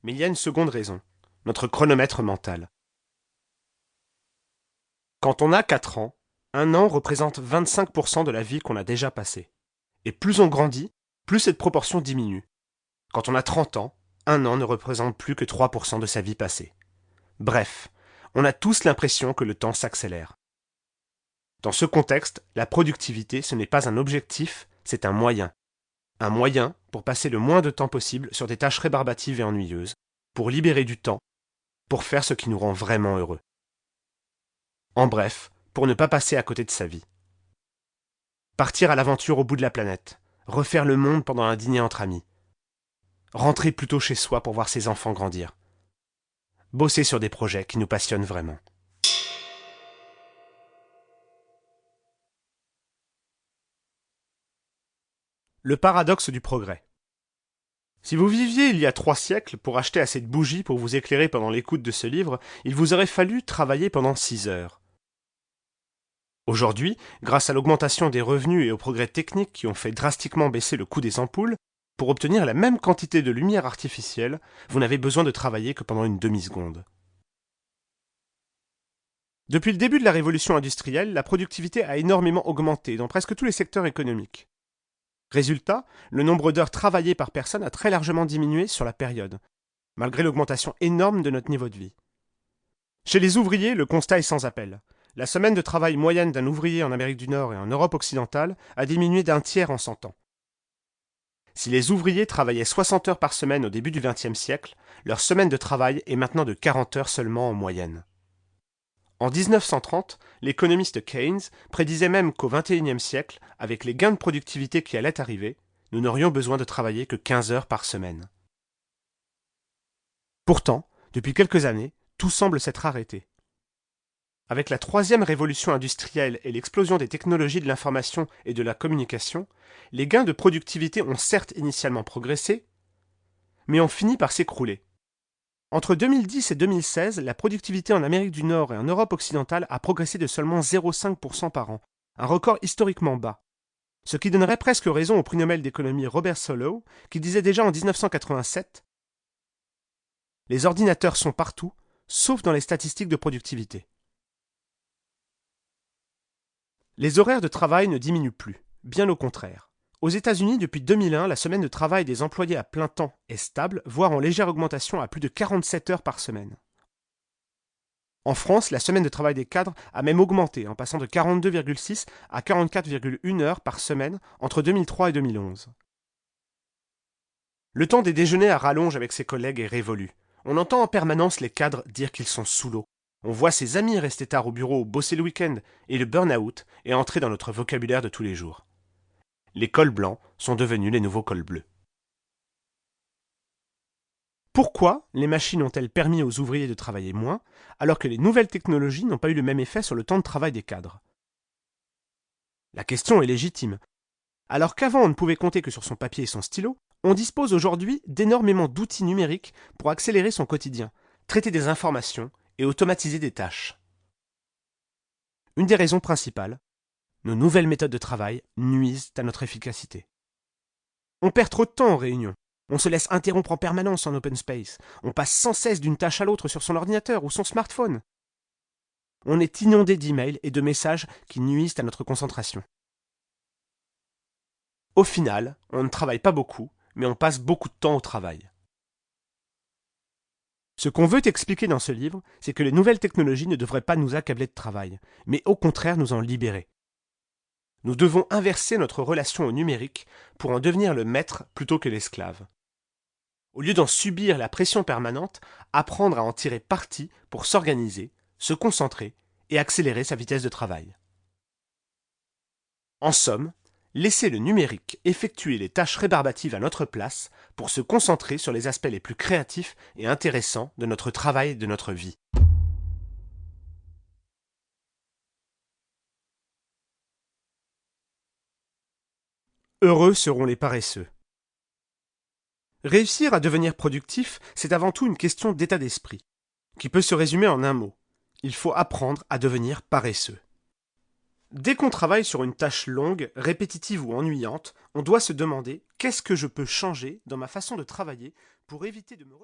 Mais il y a une seconde raison, notre chronomètre mental. Quand on a 4 ans, un an représente 25% de la vie qu'on a déjà passée. Et plus on grandit, plus cette proportion diminue. Quand on a 30 ans, un an ne représente plus que 3% de sa vie passée. Bref, on a tous l'impression que le temps s'accélère. Dans ce contexte, la productivité, ce n'est pas un objectif, c'est un moyen. Un moyen pour passer le moins de temps possible sur des tâches rébarbatives et ennuyeuses, pour libérer du temps, pour faire ce qui nous rend vraiment heureux. En bref, pour ne pas passer à côté de sa vie. Partir à l'aventure au bout de la planète, refaire le monde pendant un dîner entre amis, rentrer plus tôt chez soi pour voir ses enfants grandir, bosser sur des projets qui nous passionnent vraiment. Le paradoxe du progrès. Si vous viviez il y a 3 siècles pour acheter assez de bougies pour vous éclairer pendant l'écoute de ce livre, il vous aurait fallu travailler pendant 6 heures. Aujourd'hui, grâce à l'augmentation des revenus et aux progrès techniques qui ont fait drastiquement baisser le coût des ampoules, pour obtenir la même quantité de lumière artificielle, vous n'avez besoin de travailler que pendant une demi-seconde. Depuis le début de la révolution industrielle, la productivité a énormément augmenté dans presque tous les secteurs économiques. Résultat, le nombre d'heures travaillées par personne a très largement diminué sur la période, malgré l'augmentation énorme de notre niveau de vie. Chez les ouvriers, le constat est sans appel. La semaine de travail moyenne d'un ouvrier en Amérique du Nord et en Europe occidentale a diminué d'un tiers en 100 ans. Si les ouvriers travaillaient 60 heures par semaine au début du XXe siècle, leur semaine de travail est maintenant de 40 heures seulement en moyenne. En 1930, l'économiste Keynes prédisait même qu'au XXIe siècle, avec les gains de productivité qui allaient arriver, nous n'aurions besoin de travailler que 15 heures par semaine. Pourtant, depuis quelques années, tout semble s'être arrêté. Avec la troisième révolution industrielle et l'explosion des technologies de l'information et de la communication, les gains de productivité ont certes initialement progressé, mais ont fini par s'écrouler. Entre 2010 et 2016, la productivité en Amérique du Nord et en Europe occidentale a progressé de seulement 0,5% par an, un record historiquement bas. Ce qui donnerait presque raison au prix Nobel d'économie Robert Solow, qui disait déjà en 1987 « Les ordinateurs sont partout, sauf dans les statistiques de productivité ». Les horaires de travail ne diminuent plus, bien au contraire. Aux États-Unis, depuis 2001, la semaine de travail des employés à plein temps est stable, voire en légère augmentation à plus de 47 heures par semaine. En France, la semaine de travail des cadres a même augmenté, en passant de 42,6 à 44,1 heures par semaine entre 2003 et 2011. Le temps des déjeuners à rallonge avec ses collègues est révolu. On entend en permanence les cadres dire qu'ils sont sous l'eau. On voit ses amis rester tard au bureau, bosser le week-end, et le burn-out est entré dans notre vocabulaire de tous les jours. Les cols blancs sont devenus les nouveaux cols bleus. Pourquoi les machines ont-elles permis aux ouvriers de travailler moins, alors que les nouvelles technologies n'ont pas eu le même effet sur le temps de travail des cadres? La question est légitime. Alors qu'avant on ne pouvait compter que sur son papier et son stylo, on dispose aujourd'hui d'énormément d'outils numériques pour accélérer son quotidien, traiter des informations et automatiser des tâches. Une des raisons principales, nos nouvelles méthodes de travail nuisent à notre efficacité. On perd trop de temps en réunion. On se laisse interrompre en permanence en open space. On passe sans cesse d'une tâche à l'autre sur son ordinateur ou son smartphone. On est inondé d'emails et de messages qui nuisent à notre concentration. Au final, on ne travaille pas beaucoup, mais on passe beaucoup de temps au travail. Ce qu'on veut expliquer dans ce livre, c'est que les nouvelles technologies ne devraient pas nous accabler de travail, mais au contraire nous en libérer. Nous devons inverser notre relation au numérique pour en devenir le maître plutôt que l'esclave. Au lieu d'en subir la pression permanente, apprendre à en tirer parti pour s'organiser, se concentrer et accélérer sa vitesse de travail. En somme, laisser le numérique effectuer les tâches rébarbatives à notre place pour se concentrer sur les aspects les plus créatifs et intéressants de notre travail et de notre vie. Heureux seront les paresseux. Réussir à devenir productif, c'est avant tout une question d'état d'esprit, qui peut se résumer en un mot. Il faut apprendre à devenir paresseux. Dès qu'on travaille sur une tâche longue, répétitive ou ennuyante, on doit se demander qu'est-ce que je peux changer dans ma façon de travailler pour éviter de me